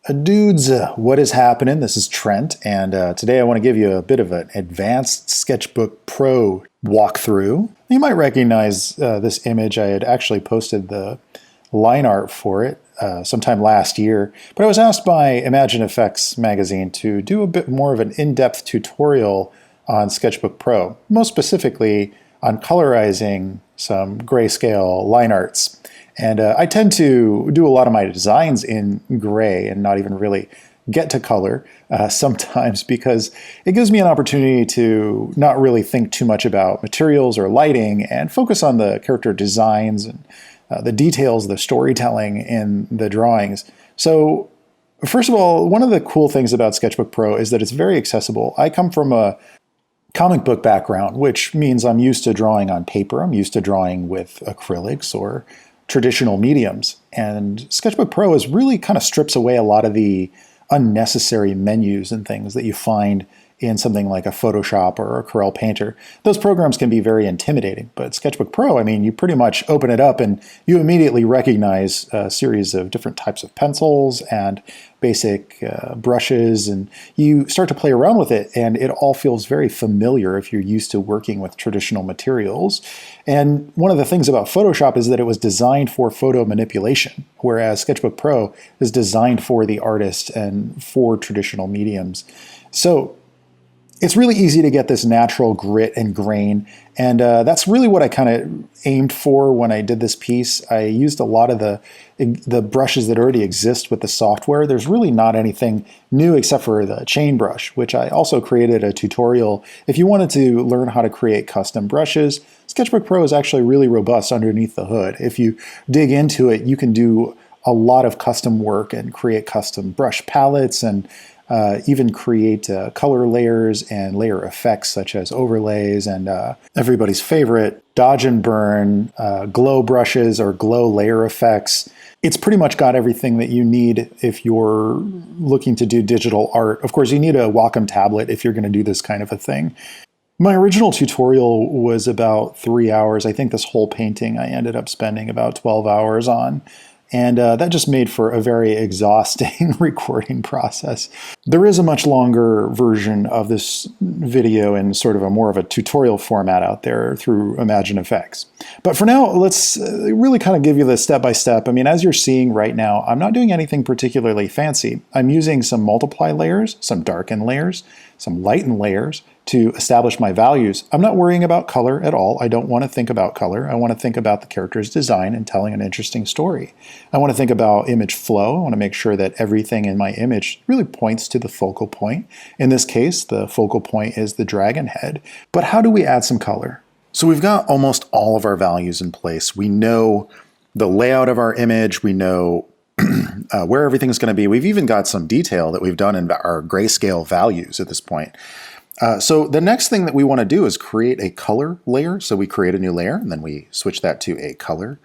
Dudes, what is happening? This is Trent, and today I want to give you a bit of an advanced SketchBook Pro walkthrough. You might recognize this image. I had actually posted the line art for it sometime last year, but I was asked by ImagineFX magazine to do a bit more of an in-depth tutorial on SketchBook Pro, most specifically on colorizing some grayscale line arts. And I tend to do a lot of my designs in gray and not even really get to color sometimes because it gives me an opportunity to not really think too much about materials or lighting and focus on the character designs and the details, the storytelling in the drawings. So first of all, one of the cool things about SketchBook Pro is that it's very accessible. I come from a comic book background, which means I'm used to drawing on paper. I'm used to drawing with acrylics or traditional mediums. And SketchBook Pro is really kind of strips away a lot of the unnecessary menus and things that you find in something like a Photoshop or a Corel Painter. Those programs can be very intimidating, but SketchBook Pro, I mean, you pretty much open it up and you immediately recognize a series of different types of pencils and basic brushes, and you start to play around with it, and it all feels very familiar if you're used to working with traditional materials. And one of the things about Photoshop is that it was designed for photo manipulation, whereas SketchBook Pro is designed for the artist and for traditional mediums. So it's really easy to get this natural grit and grain, and that's really what I kind of aimed for when I did this piece. I used a lot of the brushes that already exist with the software. There's really not anything new except for the chain brush, which I also created a tutorial. If you wanted to learn how to create custom brushes, SketchBook Pro is actually really robust underneath the hood. If you dig into it, you can do a lot of custom work and create custom brush palettes and even create color layers and layer effects such as overlays and everybody's favorite dodge and burn, glow brushes or glow layer effects. It's pretty much got everything that you need if you're looking to do digital art. Of course, you need a Wacom tablet if you're going to do this kind of a thing. My original tutorial was about 3 hours. I think this whole painting I ended up spending about 12 hours on. And that just made for a very exhausting recording process. There is a much longer version of this video in sort of a more of a tutorial format out there through ImagineFX. But for now, let's really kind of give you the step-by-step. I mean, as you're seeing right now, I'm not doing anything particularly fancy. I'm using some multiply layers, some darken layers, some lighten layers to establish my values. I'm not worrying about color at all. I don't want to think about color. I want to think about the character's design and telling an interesting story. I want to think about image flow. I want to make sure that everything in my image really points to the focal point. In this case, the focal point is the dragon head. But how do we add some color? So we've got almost all of our values in place. We know the layout of our image. We know where everything's going to be. We've even got some detail that we've done in our grayscale values at this point. So the next thing that we want to do is create a color layer. So we create a new layer and then we switch that to a color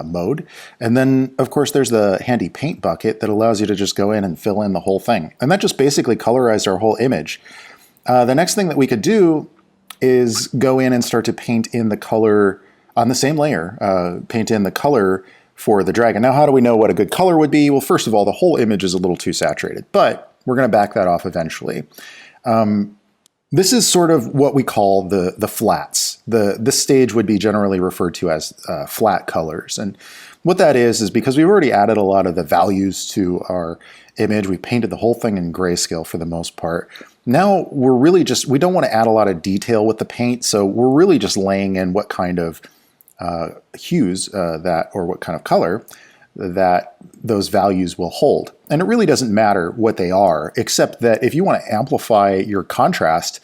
mode. And then of course there's the handy paint bucket that allows you to just go in and fill in the whole thing. And that just basically colorized our whole image. The next thing that we could do is go in and start to paint in the color on the same layer, paint in the color for the dragon. Now, how do we know what a good color would be? Well, first of all, the whole image is a little too saturated, but we're going to back that off eventually. This is sort of what we call the flats. This stage would be generally referred to as flat colors. And what that is because we've already added a lot of the values to our image. We painted the whole thing in grayscale for the most part. Now we're really just, we don't want to add a lot of detail with the paint, so we're really just laying in what kind of hues or what kind of color that those values will hold. And it really doesn't matter what they are, except that if you want to amplify your contrast,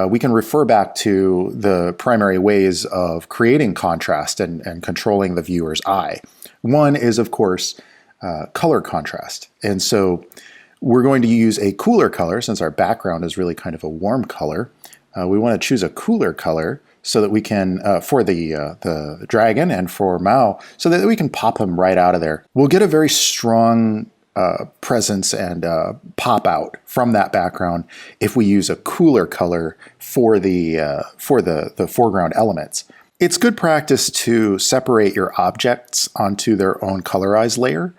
we can refer back to the primary ways of creating contrast and controlling the viewer's eye. One is, of course, color contrast. And so we're going to use a cooler color since our background is really kind of a warm color. We want to choose a cooler color so that we can, for the dragon and for Mao, so that we can pop him right out of there. We'll get a very strong presence and pop out from that background if we use a cooler color for the foreground elements. It's good practice to separate your objects onto their own colorized layer.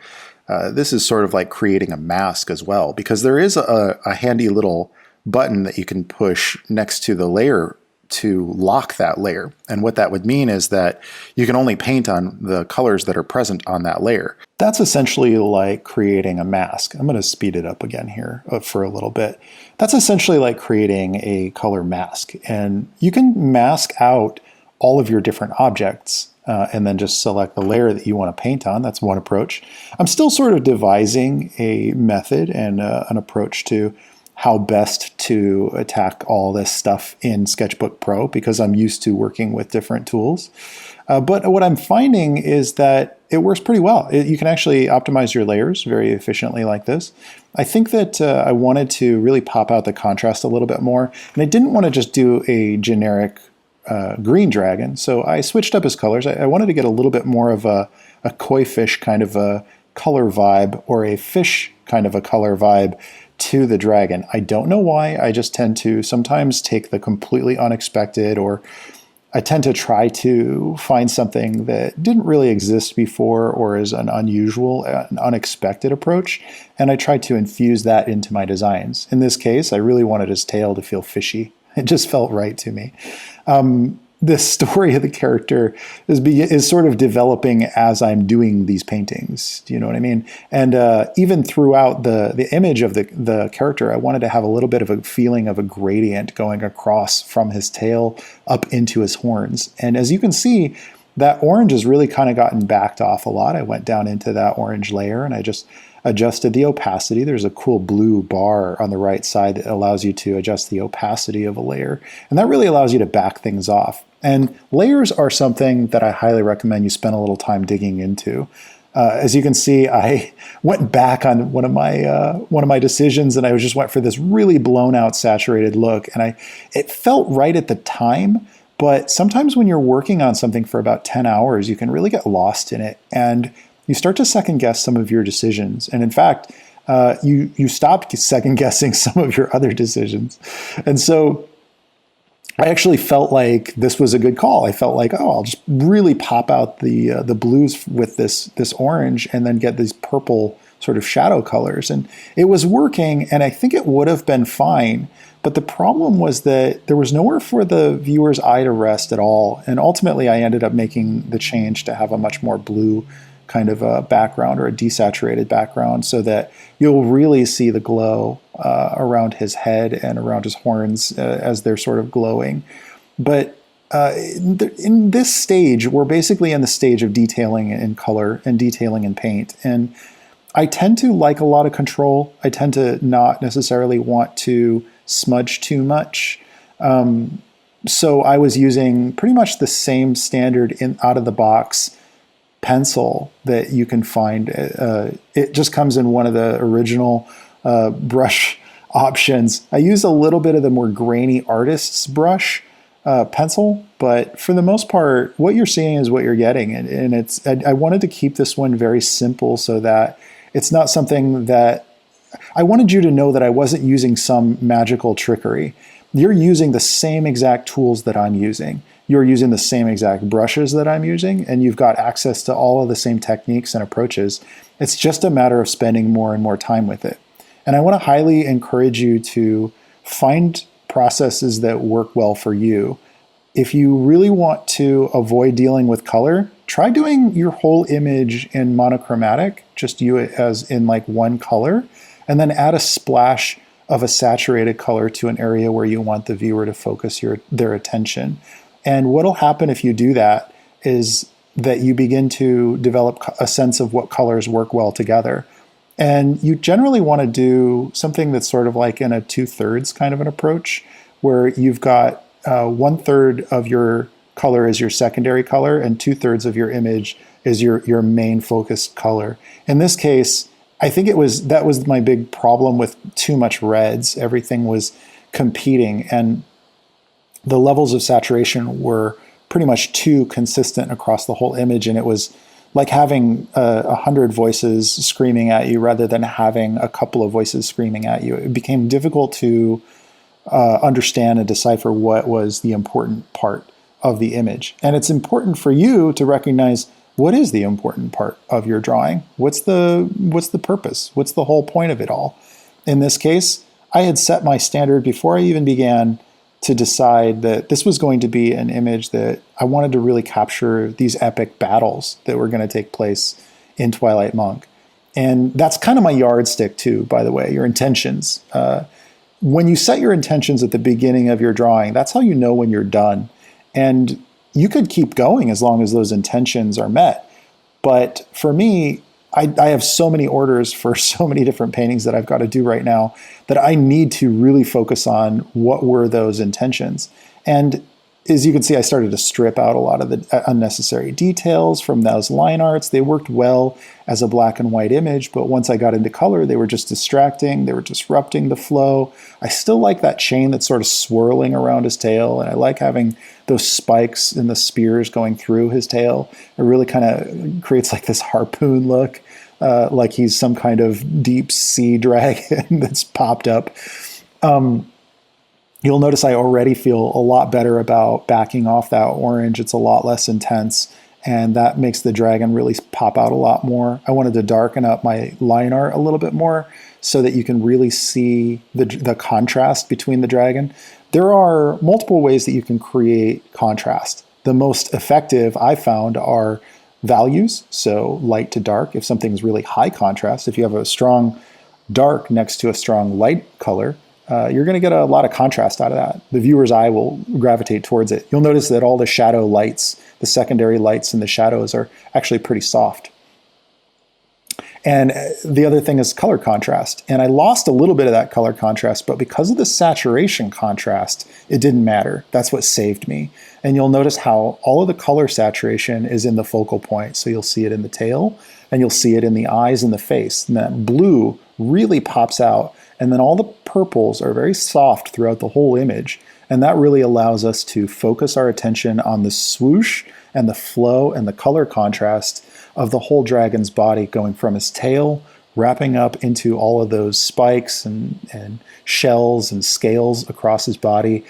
this is sort of like creating a mask as well, because there is a handy little button that you can push next to the layer to lock that layer. And what that would mean is that you can only paint on the colors that are present on that layer. That's essentially like creating a mask. I'm going to speed it up again here for a little bit. That's essentially like creating a color mask. And you can mask out all of your different objects and then just select the layer that you want to paint on. That's one approach. I'm still sort of devising a method and an approach to how best to attack all this stuff in SketchBook Pro, because I'm used to working with different tools. But what I'm finding is that it works pretty well. You can actually optimize your layers very efficiently like this. I think that I wanted to really pop out the contrast a little bit more, and I didn't want to just do a generic green dragon, so I switched up his colors. I wanted to get a little bit more of a koi fish kind of a color vibe, or a fish kind of a color vibe to the dragon. I don't know why. I just tend to sometimes take the completely unexpected, or I tend to try to find something that didn't really exist before or is an unusual, an unexpected approach, and I try to infuse that into my designs. In this case, I really wanted his tail to feel fishy. It just felt right to me. The story of the character is sort of developing as I'm doing these paintings. Do you know what I mean? And even throughout the image of the character, I wanted to have a little bit of a feeling of a gradient going across from his tail up into his horns. And as you can see, that orange has really kind of gotten backed off a lot. I went down into that orange layer and I just adjusted the opacity. There's a cool blue bar on the right side that allows you to adjust the opacity of a layer. And that really allows you to back things off. And layers are something that I highly recommend you spend a little time digging into. As you can see, I went back on one of my decisions, and I just went for this really blown out saturated look. And it felt right at the time, but sometimes when you're working on something for about 10 hours, you can really get lost in it. And you start to second guess some of your decisions. And in fact, you stopped second guessing some of your other decisions. And so I actually felt like this was a good call. I felt like, oh, I'll just really pop out the blues with this orange and then get these purple sort of shadow colors. And it was working, and I think it would have been fine. But the problem was that there was nowhere for the viewer's eye to rest at all. And ultimately, I ended up making the change to have a much more blue kind of a background, or a desaturated background, so that you'll really see the glow around his head and around his horns as they're sort of glowing. But in this stage, we're basically in the stage of detailing in color and detailing in paint. And I tend to like a lot of control. I tend to not necessarily want to smudge too much. So I was using pretty much the same standard out of the box pencil that you can find. It just comes in one of the original brush options. I use a little bit of the more grainy artist's brush pencil, but for the most part, what you're seeing is what you're getting. And I wanted to keep this one very simple so that it's not something that I wanted you to know that I wasn't using some magical trickery. You're using the same exact tools that I'm using. You're using the same exact brushes that I'm using, and you've got access to all of the same techniques and approaches. It's just a matter of spending more and more time with it. And I want to highly encourage you to find processes that work well for you. If you really want to avoid dealing with color, try doing your whole image in monochromatic, just you as in like one color, and then add a splash of a saturated color to an area where you want the viewer to focus their attention. And what'll happen if you do that is that you begin to develop a sense of what colors work well together. And you generally want to do something that's sort of like in a 2/3 kind of an approach, where you've got 1/3 of your color is your secondary color, and 2/3 of your image is your main focused color. In this case, I think that was my big problem with too much reds. Everything was competing, and the levels of saturation were pretty much too consistent across the whole image, and it was like having 100 voices screaming at you rather than having a couple of voices screaming at you. It became difficult to understand and decipher what was the important part of the image. And it's important for you to recognize what is the important part of your drawing? What's the purpose? What's the whole point of it all? In this case, I had set my standard before I even began to decide that this was going to be an image that I wanted to really capture these epic battles that were going to take place in Twilight Monk. And that's kind of my yardstick too, by the way, your intentions. When you set your intentions at the beginning of your drawing, that's how you know when you're done. And you could keep going as long as those intentions are met. But for me, I have so many orders for so many different paintings that I've got to do right now that I need to really focus on what were those intentions. And as you can see, I started to strip out a lot of the unnecessary details from those line arts. They worked well as a black and white image, but once I got into color, they were just distracting. They were disrupting the flow. I still like that chain that's sort of swirling around his tail, and I like having those spikes and the spears going through his tail. It really kind of creates like this harpoon look, like he's some kind of deep sea dragon that's popped up. You'll notice I already feel a lot better about backing off that orange. It's a lot less intense, and that makes the dragon really pop out a lot more. I wanted to darken up my line art a little bit more so that you can really see the contrast between the dragon. There are multiple ways that you can create contrast. The most effective I found are values, so light to dark. If something's really high contrast, if you have a strong dark next to a strong light color, you're going to get a lot of contrast out of that. The viewer's eye will gravitate towards it. You'll notice that all the shadow lights, the secondary lights and the shadows are actually pretty soft. And the other thing is color contrast. And I lost a little bit of that color contrast, but because of the saturation contrast, it didn't matter. That's what saved me. And you'll notice how all of the color saturation is in the focal point. So you'll see it in the tail, and you'll see it in the eyes and the face. And that blue really pops out. And then all the purples are very soft throughout the whole image. And that really allows us to focus our attention on the swoosh and the flow and the color contrast of the whole dragon's body, going from his tail, wrapping up into all of those spikes and shells and scales across his body,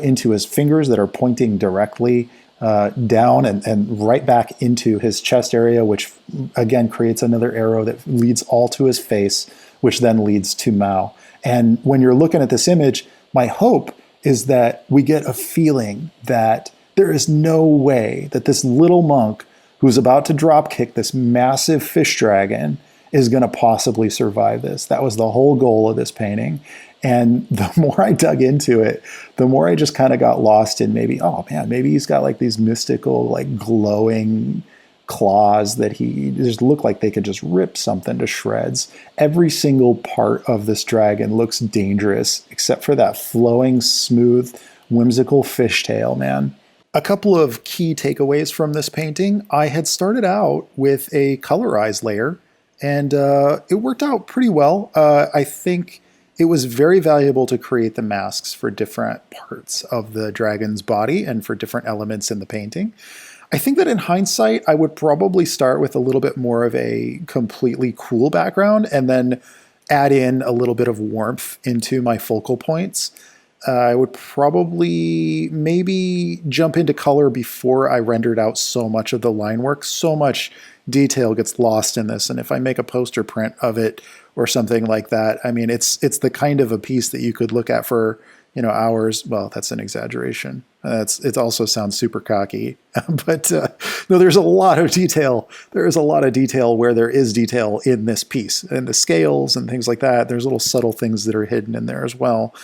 into his fingers that are pointing directly down and right back into his chest area, which again creates another arrow that leads all to his face, which then leads to Mao. And when you're looking at this image, my hope is that we get a feeling that there is no way that this little monk who's about to drop kick this massive fish dragon is going to possibly survive this. That was the whole goal of this painting. And the more I dug into it, the more I just kind of got lost in maybe, oh man, maybe he's got like these mystical, like glowing claws that he just look like they could just rip something to shreds. Every single part of this dragon looks dangerous, except for that flowing, smooth, whimsical fishtail, man. A couple of key takeaways from this painting. I had started out with a colorized layer, and it worked out pretty well. I think it was very valuable to create the masks for different parts of the dragon's body and for different elements in the painting. I think that in hindsight, I would probably start with a little bit more of a completely cool background and then add in a little bit of warmth into my focal points. I would probably maybe jump into color before I rendered out so much of the line work. So much detail gets lost in this, and if I make a poster print of it or something like that, I mean, it's the kind of a piece that you could look at for, you know, hours. Well, that's an exaggeration. It also sounds super cocky, but no, there's a lot of detail. There is a lot of detail where there is detail in this piece, and the scales and things like that. There's little subtle things that are hidden in there as well.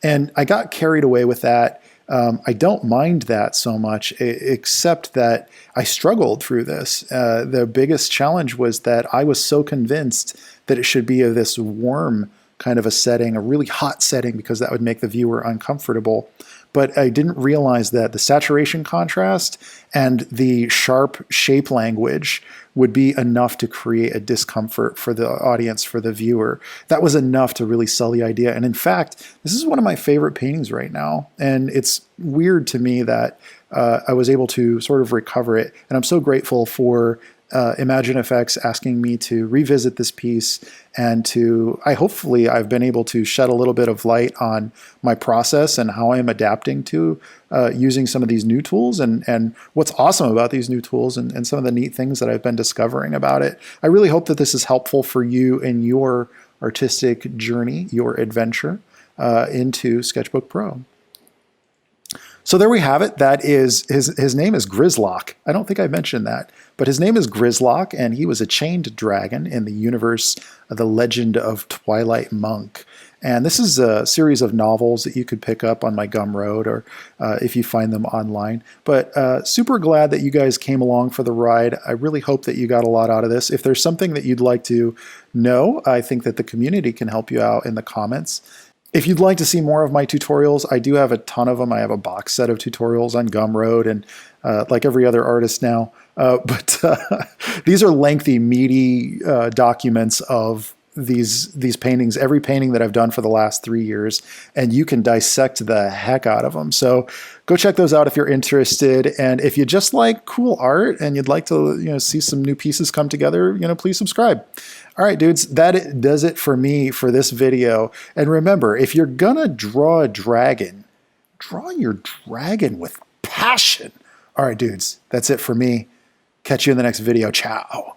And I got carried away with that. I don't mind that so much, except that I struggled through this. The biggest challenge was that I was so convinced that it should be this warm kind of a setting, a really hot setting, because that would make the viewer uncomfortable. But I didn't realize that the saturation contrast and the sharp shape language would be enough to create a discomfort for the audience, for the viewer. That was enough to really sell the idea. And in fact, this is one of my favorite paintings right now. And it's weird to me that I was able to sort of recover it. And I'm so grateful for ImagineFX asking me to revisit this piece and hopefully I've been able to shed a little bit of light on my process and how I'm adapting to using some of these new tools and what's awesome about these new tools and some of the neat things that I've been discovering about it. I really hope that this is helpful for you in your artistic journey, your adventure into SketchBook Pro. So there we have it. That is, his name is Grislock. I don't think I mentioned that, but his name is Grislock, and he was a chained dragon in the universe of The Legend of Twilight Monk. And this is a series of novels that you could pick up on my Gumroad or if you find them online. But super glad that you guys came along for the ride. I really hope that you got a lot out of this. If there's something that you'd like to know, I think that the community can help you out in the comments. If you'd like to see more of my tutorials, I do have a ton of them. I have a box set of tutorials on Gumroad and like every other artist now. But these are lengthy, meaty documents of these paintings, every painting that I've done for the last 3 years, and you can dissect the heck out of them. So go check those out if you're interested. And if you just like cool art and you'd like to see some new pieces come together, please subscribe. All right, dudes, that does it for me for this video. And remember, if you're gonna draw a dragon, draw your dragon with passion. All right, dudes, that's it for me. Catch you in the next video. Ciao.